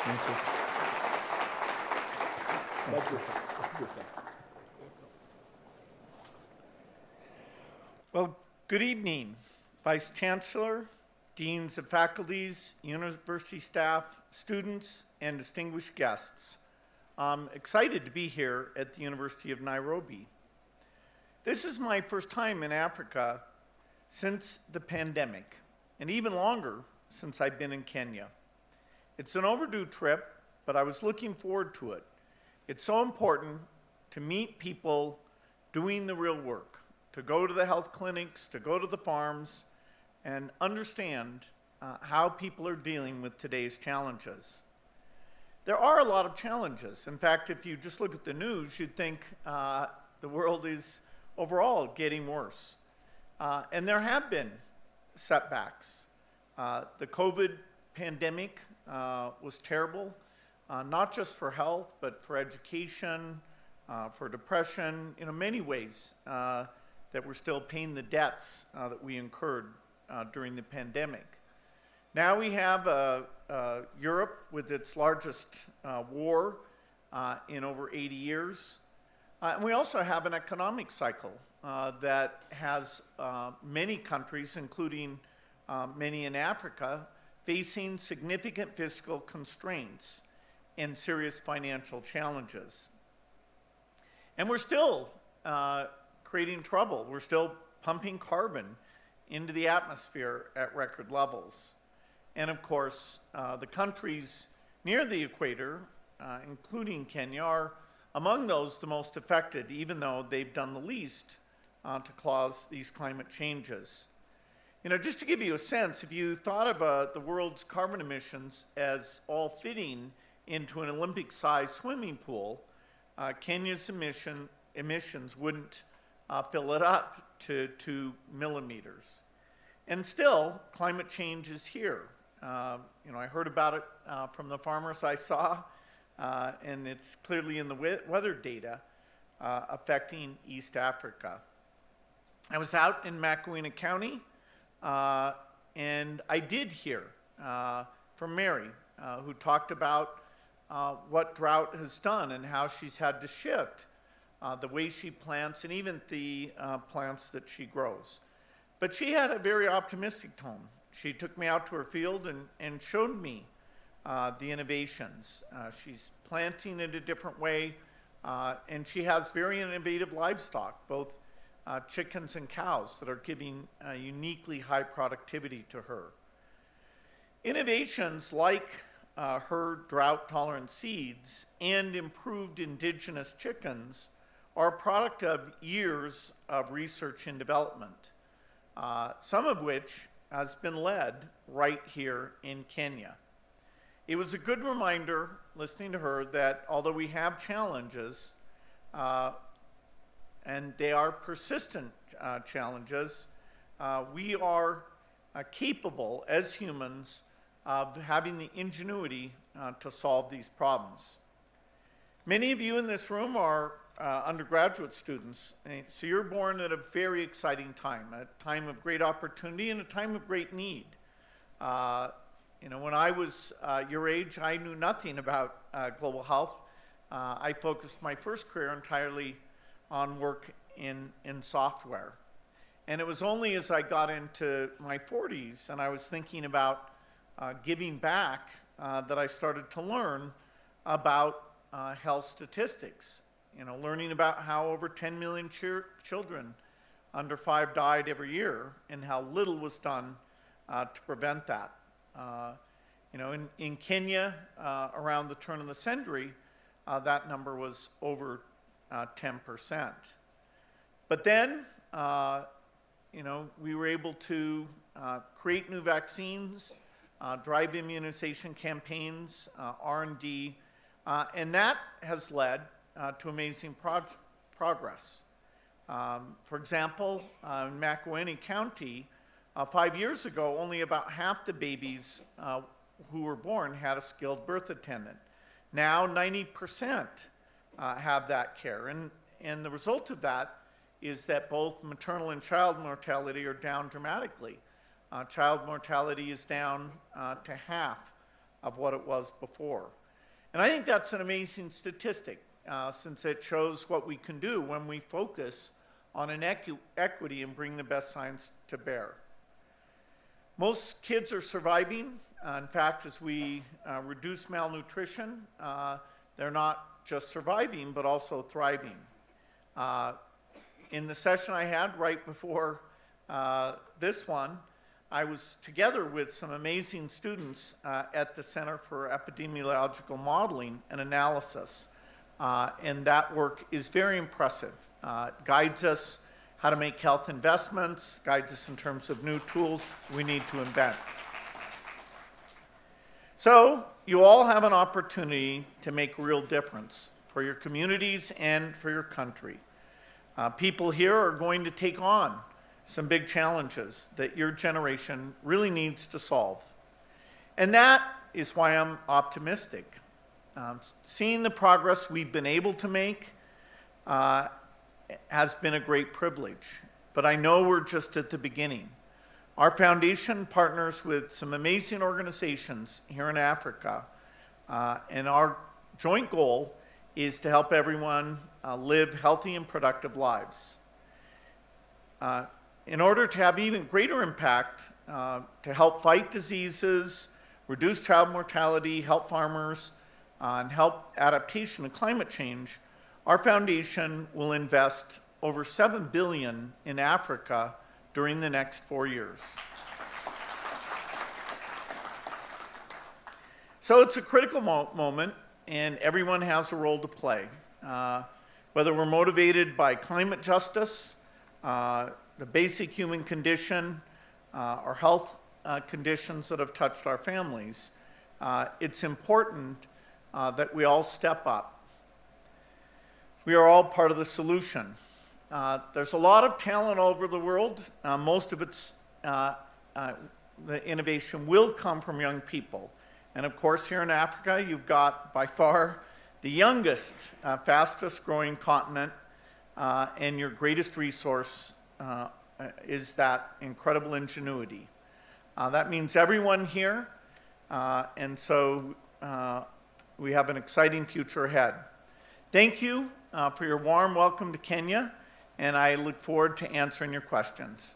Thank you. Thank you. Well, good evening, Vice Chancellor, Deans of Faculties, university staff, students, and distinguished guests. I'm excited to be here at the University of Nairobi. This is my first time in Africa since the pandemic, and even longer since I've been in Kenya. It's an overdue trip, but I was looking forward to it. It's so important to meet people doing the real work, to go to the health clinics, to go to the farms, and understand how people are dealing with today's challenges. There are a lot of challenges. In fact, if you just look at the news, you'd think the world is overall getting worse. And there have been setbacks. The COVID pandemic was terrible, not just for health, but for education, for depression, in many ways that we're still paying the debts that we incurred during the pandemic. Now we have Europe with its largest war in over 80 years. And we also have an economic cycle that has many countries, including many in Africa, facing significant fiscal constraints and serious financial challenges. And we're still creating trouble. We're still pumping carbon into the atmosphere at record levels. And of course, the countries near the equator, including Kenya, are among those the most affected, even though they've done the least to cause these climate changes. Just to give you a sense, if you thought of the world's carbon emissions as all fitting into an Olympic-sized swimming pool, Kenya's emissions wouldn't fill it up to 2 millimeters. And still, climate change is here. I heard about it from the farmers I saw, and it's clearly in the weather data affecting East Africa. I was out in Makuina County, and I did hear from Mary, who talked about what drought has done and how she's had to shift the way she plants and even the plants that she grows. But she had a very optimistic tone. She took me out to her field and showed me the innovations. She's planting in a different way, and she has very innovative livestock, both chickens and cows, that are giving uniquely high productivity to her. Innovations like her drought-tolerant seeds and improved indigenous chickens are a product of years of research and development, some of which has been led right here in Kenya. It was a good reminder, listening to her, that although we have challenges, and they are persistent challenges, we are capable as humans of having the ingenuity to solve these problems. Many of you in this room are undergraduate students, so you're born at a very exciting time, a time of great opportunity and a time of great need. When I was your age, I knew nothing about global health. I focused my first career entirely on work in software. And it was only as I got into my 40s and I was thinking about giving back that I started to learn about health statistics. Learning about how over 10 million children under 5 died every year and how little was done to prevent that. In Kenya, around the turn of the century, that number was over 10%. But then, we were able to create new vaccines, drive immunization campaigns, R&D, and that has led to amazing progress. For example, in Makueni County, 5 years ago, only about half the babies who were born had a skilled birth attendant. Now 90% have that care. And the result of that is that both maternal and child mortality are down dramatically. Child mortality is down to half of what it was before. And I think that's an amazing statistic, since it shows what we can do when we focus on equity and bring the best science to bear. Most kids are surviving. In fact, as we reduce malnutrition, they're not just surviving, but also thriving. In the session I had right before this one, I was together with some amazing students at the Center for Epidemiological Modeling and Analysis. And that work is very impressive. It guides us how to make health investments, guides us in terms of new tools we need to invent. So you all have an opportunity to make a real difference for your communities and for your country. People here are going to take on some big challenges that your generation really needs to solve. And that is why I'm optimistic. Seeing the progress we've been able to make has been a great privilege, but I know we're just at the beginning. Our foundation partners with some amazing organizations here in Africa, and our joint goal is to help everyone live healthy and productive lives. In order to have even greater impact to help fight diseases, reduce child mortality, help farmers, and help adaptation to climate change, our foundation will invest over $7 billion in Africa during the next 4 years. So it's a critical moment, and everyone has a role to play. Whether we're motivated by climate justice, the basic human condition, or health conditions that have touched our families, it's important that we all step up. We are all part of the solution. There's a lot of talent all over the world. Most of its the innovation will come from young people. And of course, here in Africa, you've got by far the youngest, fastest growing continent, and your greatest resource is that incredible ingenuity. That means everyone here, and so we have an exciting future ahead. Thank you for your warm welcome to Kenya, and I look forward to answering your questions.